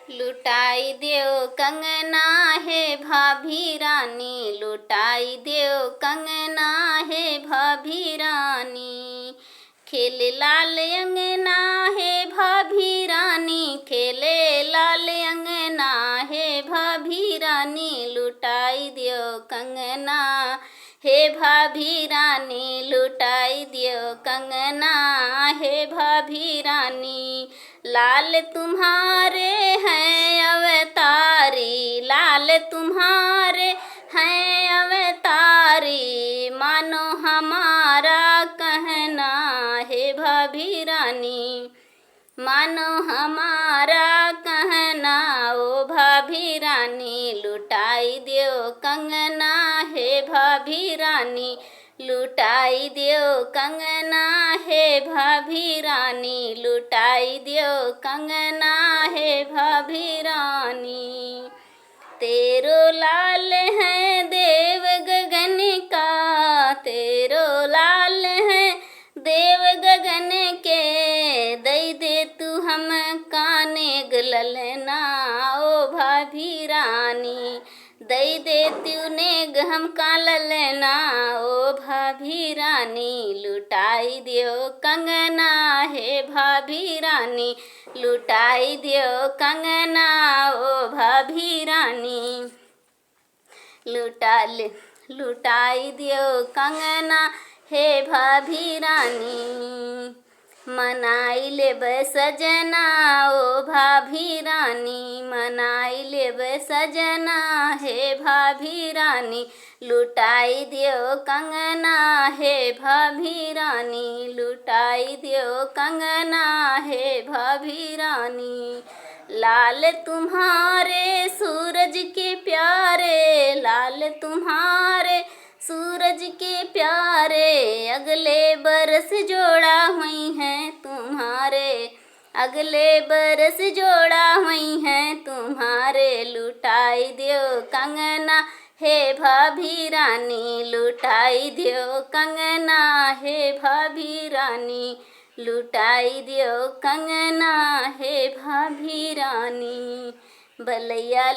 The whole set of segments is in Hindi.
लुटाई देओ कंगना हे भाभी रानी, लुटाई देओ कंगना हे भाभी रानी। खेले लाल अंगना हे भाभी रानी, खेले लाल अंगना हे भाभी रानी, लुटाई दियो कंगना हे भाभी रानी, लुटाई दियो कंगना हे भाभी रानी। लाल तुम्हारे हैं अवतारी, लाल तुम्हारे हैं अवतारी, मानो हमारा कहना हे भाभी रानी, मानो हमारा कहना ओ भाभी रानी। लुटाई दियो कंगना हे भाभी रानी, लुटाई दियो कंगना हे भाभी रानी, लुटाई दियो कंगना हे भाभी रानी। तेरो लाल है देव गगन का, तेरो लाल है देव गगन के, दई दे तू हम काने गललना ओ भाभी रानी, दई दे तूने हम का ललना ओ भाभी रानी। लुटाई दियो कंगना हे भाभी रानी, लुटाई दियो कंगना ओ भाभी रानी। लुटाई दियो कंगना हे भाभी रानी। मनाई लेब सजना ओ भाभी रानी, मनाई लेब सजना हे भाभी रानी, लुटाई दियो कंगना हे भाभी रानी, लुटाई दियो कंगना हे भाभी रानी। लाल तुम्हारे सूरज के प्यारे, लाल तुम्हारे सूरज के प्यारे, अगले बरस जोड़ा हुई हैं तुम्हारे, अगले बरस जोड़ा हुई हैं तुम्हारे। लुटाई दियो कंगना हे भाभी रानी, लुटाई दियो कंगना हे भाभी रानी, लुटाई दियो कंगना हे भाभी रानी। भलैया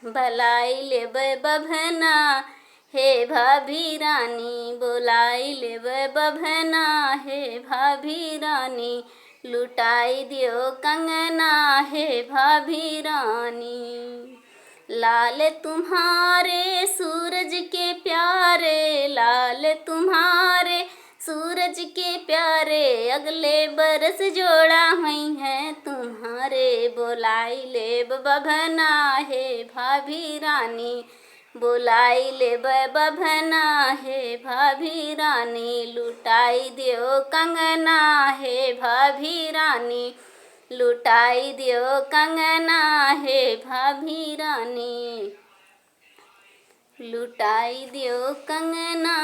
भलाई लेब बभना हे भाभी रानी, बोलाई लेब बभना हे भाभी रानी, लुटाई दियो कंगना हे भाभी रानी। लाल तुम्हारे सूरज के प्यारे, लाल तुम्हारे सूरज के प्यारे, अगले बरस जोड़ा हुई हैं तुम्हारे। बोलाई लेब बभना हे भाभी रानी, बोलाई लेब बभना हे भाभी रानी, लुटाई दियो कंगना हे भाभी रानी, लुटाई दियो कंगना हे भाभी रानी, लुटाई दियो कंगना।